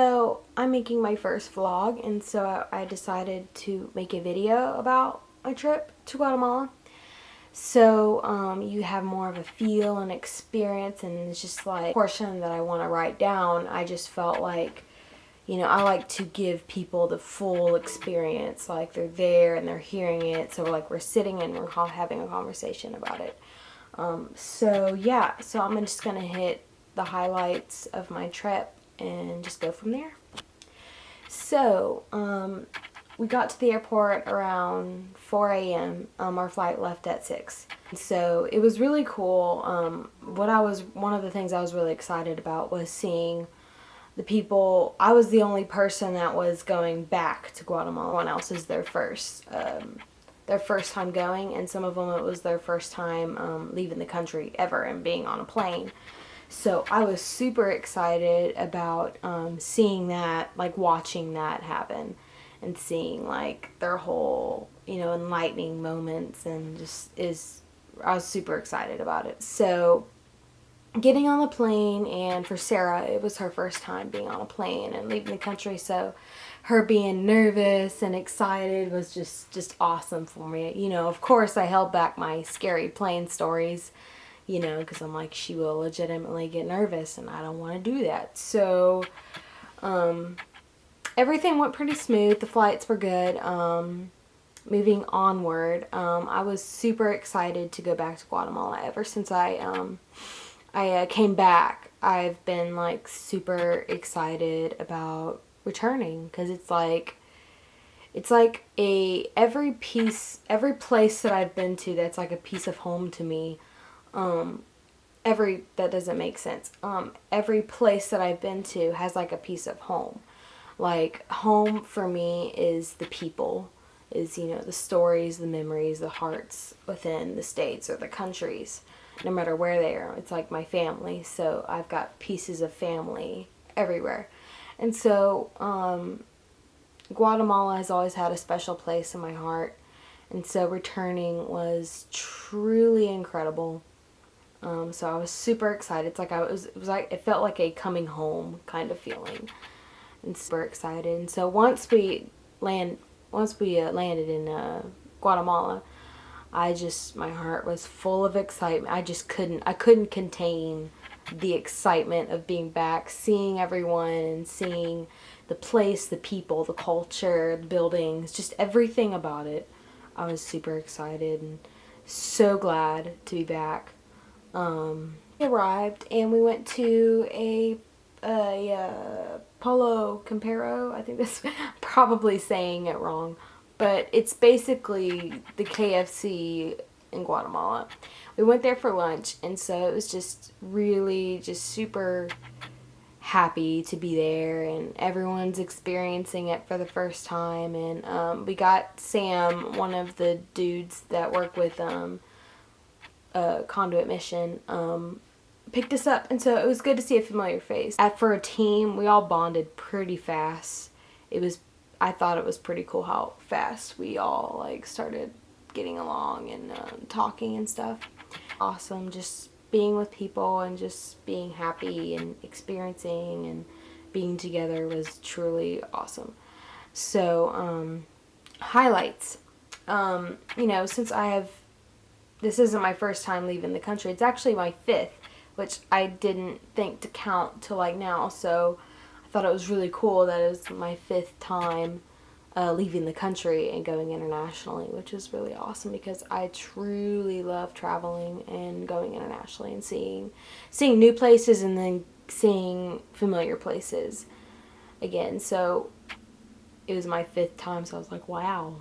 So I'm making my first vlog, and so I decided to make a video about my trip to Guatemala. So you have more of a feel and experience, and it's just like a portion that I want to write down. I just felt like, I like to give people the full experience, like they're there and they're hearing it. So like we're sitting and we're having a conversation about it. So yeah, so I'm just gonna hit the highlights of my trip and just go from there. So we got to the airport around 4 a.m. Our flight left at 6. So it was really cool. One of the things I was really excited about was seeing the people. I was the only person that was going back to Guatemala. Everyone else is their first time going, and some of them it was their first time leaving the country ever and being on a plane. So I was super excited about seeing that, like watching that happen and seeing like their whole, enlightening moments, and I was super excited about it. So getting on the plane, and for Sarah, it was her first time being on a plane and leaving the country, so her being nervous and excited was just awesome for me. Of course I held back my scary plane stories, because I'm like, she will legitimately get nervous and I don't want to do that. So everything went pretty smooth. The flights were good. Moving onward, I was super excited to go back to Guatemala. Ever since I came back, I've been like super excited about returning, because it's like every place that I've been to that's like a piece of home to me. That doesn't make sense. Every place that I've been to has like a piece of home. Like home for me is the people, is, the stories, the memories, the hearts within the states or the countries, no matter where they are. It's like my family. So I've got pieces of family everywhere. And so, Guatemala has always had a special place in my heart. And so returning was truly incredible. So I was super excited. It's like it felt like a coming home kind of feeling, and super excited. And so once we landed in Guatemala, my heart was full of excitement. I couldn't contain the excitement of being back, seeing everyone and seeing the place, the people, the culture, the buildings, just everything about it. I was super excited and so glad to be back. We arrived and we went to a Polo Campero. I think that's probably saying it wrong, but it's basically the KFC in Guatemala. We went there for lunch, and so it was just really just super happy to be there, and everyone's experiencing it for the first time. And we got Sam, one of the dudes that work with Conduit Mission, picked us up, and so it was good to see a familiar face. For a team, we all bonded pretty fast. I thought it was pretty cool how fast we all like started getting along and talking and stuff. Awesome, just being with people and just being happy and experiencing and being together was truly awesome. So highlights. Since this isn't my first time leaving the country. It's actually my 5th, which I didn't think to count till like now. So I thought it was really cool that it was my 5th time leaving the country and going internationally, which is really awesome because I truly love traveling and going internationally and seeing new places and then seeing familiar places again. So it was my 5th time, so I was like, wow,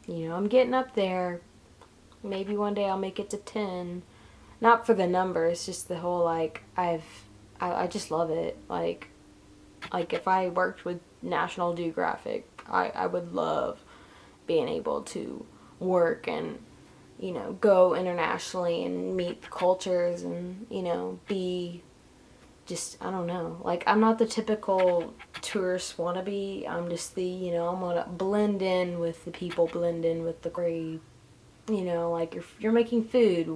I'm getting up there. Maybe one day I'll make it to 10. Not for the numbers, just the whole, like, I just love it. Like if I worked with National Geographic, I would love being able to work and, go internationally and meet cultures and, be just, I don't know. Like, I'm not the typical tourist wannabe. I'm just I'm gonna blend in with the people, blend in with the great. Like if you're making food,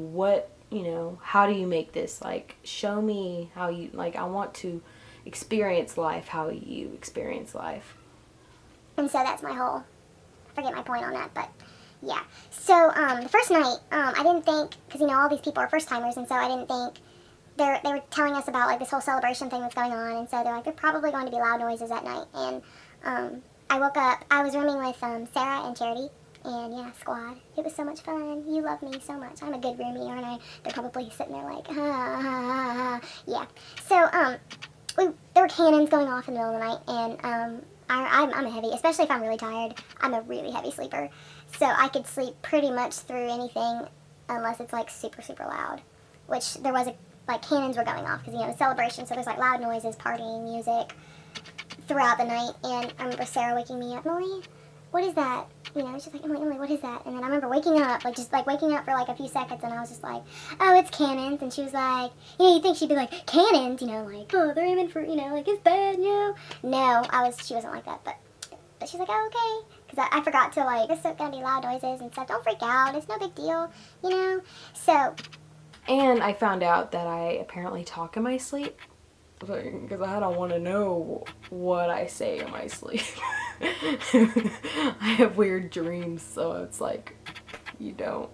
how do you make this? Like, show me how you, like, I want to experience life how you experience life. And so that's my whole, I forget my point on that, but yeah. So the first night, I didn't think, because all these people are first timers, and so I didn't think, they were telling us about like this whole celebration thing that's going on, and so they're like, there's probably going to be loud noises at night. And I woke up, I was rooming with Sarah and Charity, and yeah, squad. It was so much fun. You love me so much. I'm a good roomie, aren't I? They're probably sitting there like, ha, ha, ha, ha. Yeah. So there were cannons going off in the middle of the night, and I'm a heavy, especially if I'm really tired, I'm a really heavy sleeper. So I could sleep pretty much through anything unless it's like super, super loud. Which there was like cannons were going off because, it was celebration, so there's like loud noises, partying, music throughout the night. And I remember Sarah waking me up, Emily, what is that? She's like, Emily, what is that? And then I remember waking up, like just like waking up for like a few seconds, and I was just like, oh, it's cannons. And she was like, you'd think she'd be like, cannons, like, oh, they're aiming for, like, it's bad, No, she wasn't like that, but she's like, oh, okay. Because I forgot to, like, there's going to be loud noises and stuff. Don't freak out. It's no big deal, So. And I found out that I apparently talk in my sleep. Because I don't want to know what I say in my sleep. I have weird dreams, so it's like, you don't.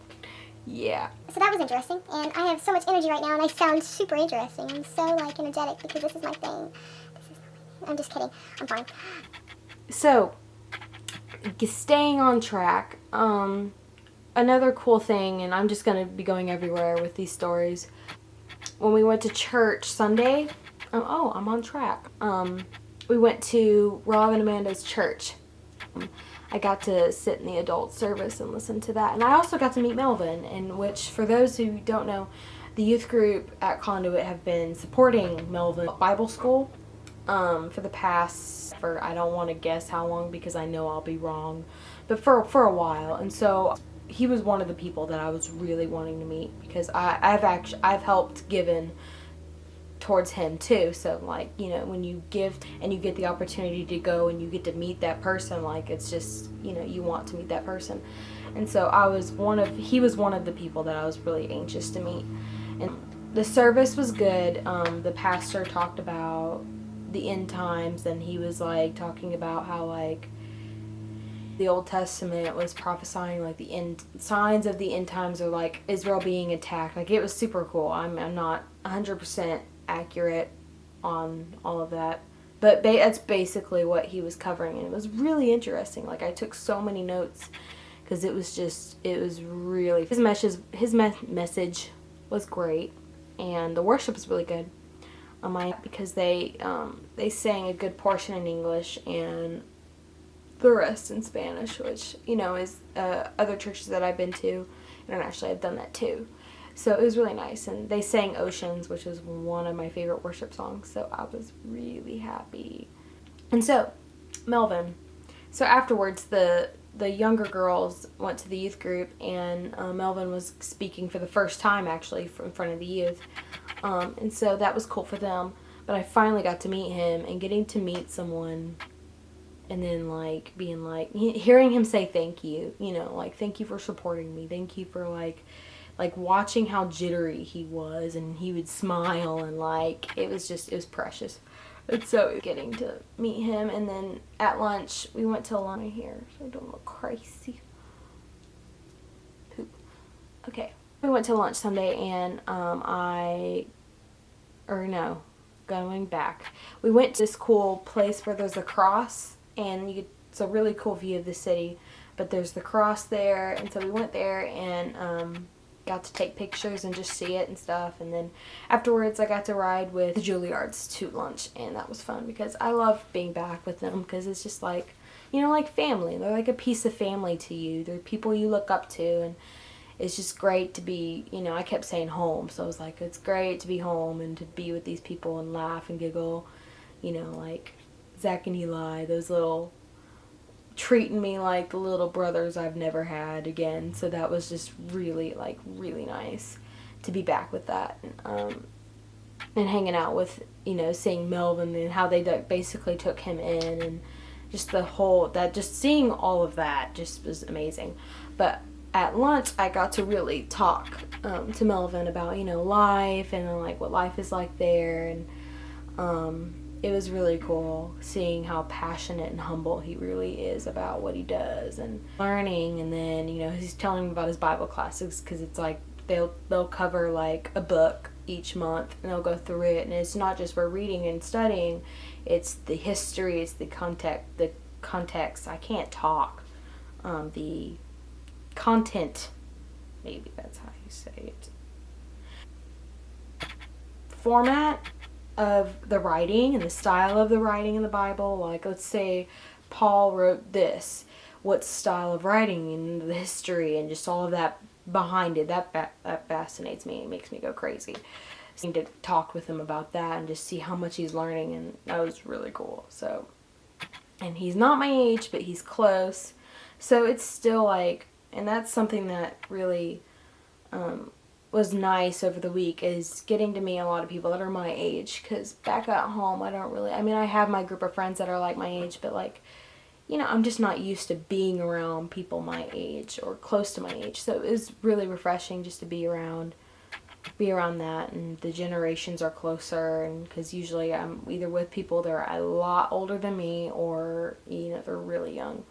Yeah. So that was interesting, and I have so much energy right now, and I sound super interesting. I'm so, like, energetic because this is my thing. I'm just kidding. I'm fine. So, staying on track, another cool thing, and I'm just going to be going everywhere with these stories. When we went to church Sunday, I'm on track. We went to Rob and Amanda's church. I got to sit in the adult service and listen to that. And I also got to meet Melvin, in which, for those who don't know, the youth group at Conduit have been supporting Melvin Bible School for the past, I don't want to guess how long because I know I'll be wrong, but for a while. And so he was one of the people that I was really wanting to meet because I've helped given towards him too. So like, when you give and you get the opportunity to go and you get to meet that person, like, it's just, you want to meet that person. And so he was one of the people that I was really anxious to meet. And the service was good. The pastor talked about the end times, and he was like talking about how like the Old Testament was prophesying like the end signs of the end times, or like Israel being attacked. Like, it was super cool. I'm not 100% accurate on all of that, but that's basically what he was covering, and it was really interesting. Like, I took so many notes because it was really, his message was great, and the worship was really good. Because they sang a good portion in English and the rest in Spanish, which is other churches that I've been to internationally have done that too. So it was really nice, and they sang Oceans, which is one of my favorite worship songs, so I was really happy. And so, Melvin. So afterwards, the younger girls went to the youth group, and Melvin was speaking for the first time, actually, in front of the youth. And so that was cool for them, but I finally got to meet him, and getting to meet someone, and then, like, being like, hearing him say thank you, like, thank you for supporting me, thank you for, like watching how jittery he was, and he would smile, and like, it was precious. And so getting to meet him, and then at lunch, we went to lunch here, so I don't look crazy. Poop. Okay. We went to lunch Sunday, and going back. We went to this cool place where there's a cross, and it's a really cool view of the city, but there's the cross there, and so we went there, and got to take pictures and just see it and stuff. And then afterwards I got to ride with the Juilliards to lunch, and that was fun because I love being back with them, because it's just like, like family. They're like a piece of family to you. They're people you look up to, and it's just great to be, I kept saying home, so I was like, it's great to be home and to be with these people and laugh and giggle, like Zach and Eli, those little, treating me like the little brothers I've never had again. So that was just really, like, really nice to be back with that, and hanging out with, seeing Melvin and how they basically took him in, and just just seeing all of that just was amazing. But at lunch, I got to really talk to Melvin about, life, and like what life is like there, and it was really cool seeing how passionate and humble he really is about what he does and learning. And then, you know, he's telling me about his Bible classes, because it's like they'll cover like a book each month and they'll go through it, and it's not just we're reading and studying, it's the history, it's the context, I can't talk, the content, maybe that's how you say it, format of the writing and the style of the writing in the Bible. Like, let's say Paul wrote this, what style of writing and the history and just all of that behind it, that fascinates me. It makes me go crazy. I need to talk with him about that and just see how much he's learning, and that was really cool. So, and he's not my age, but he's close, so it's still like, and that's something that really was nice over the week, is getting to meet a lot of people that are my age, because back at home I don't really, I mean, I have my group of friends that are like my age, but like, you know, I'm just not used to being around people my age or close to my age. So it was really refreshing just to be around that, and the generations are closer, and because usually I'm either with people that are a lot older than me, or, you know, they're really young.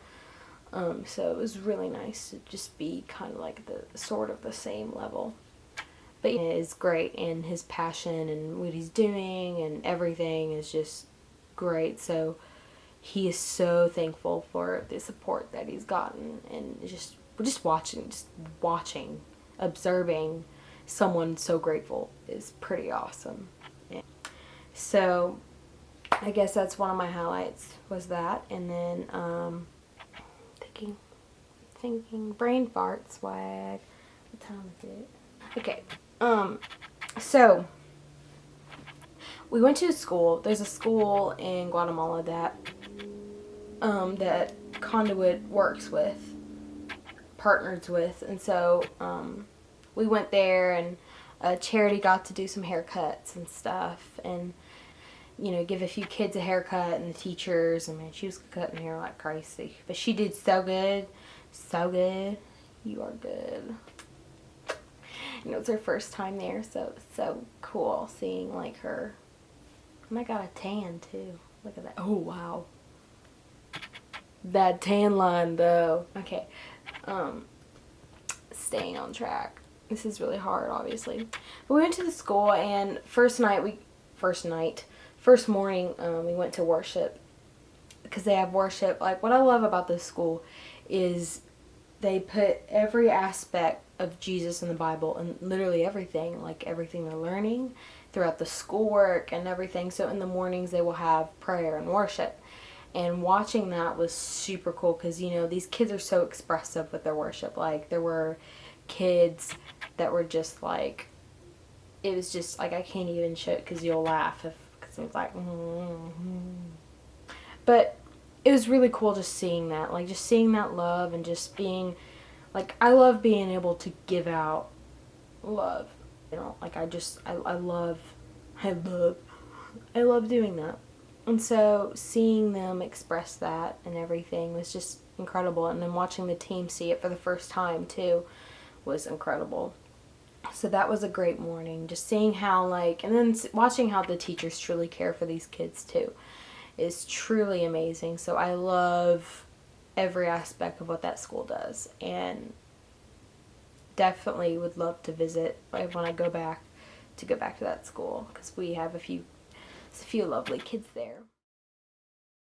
So it was really nice to just be kind of like the sort of the same level. But it is great, and his passion and what he's doing and everything is just great. So he is so thankful for the support that he's gotten, and we're just watching, observing someone so grateful is pretty awesome. Yeah. So I guess that's one of my highlights, was that. And then thinking brain fart swag. What time is it? Okay. So we went to a school. There's a school in Guatemala that that Conduit partners with, and so we went there, and Charity got to do some haircuts and stuff, and, you know, give a few kids a haircut, and the teachers. I mean, she was cutting hair like crazy, but she did so good, so good. You are good. And it was her first time there, so it was so cool seeing like her. And I got a tan too. Look at that. Oh wow. That tan line though. Okay. Staying on track. This is really hard, obviously. But we went to the school, and first morning, we went to worship, because they have worship. Like, what I love about this school is they put every aspect of Jesus in the Bible, and literally everything, like everything they're learning throughout the schoolwork and everything. So in the mornings they will have prayer and worship. And watching that was super cool, because, you know, these kids are so expressive with their worship. Like, there were kids that were just like, it was just like, I can't even show it because you'll laugh, because it was like, But it was really cool just seeing that, like, just seeing that love, and just being, like, I love being able to give out love, you know, like, I love doing that. And so seeing them express that and everything was just incredible. And then watching the team see it for the first time too was incredible. So that was a great morning. Just seeing how, like, and then watching how the teachers truly care for these kids too is truly amazing. So I love every aspect of what that school does, and definitely would love to visit when I go back to that school, because we have a few lovely kids there.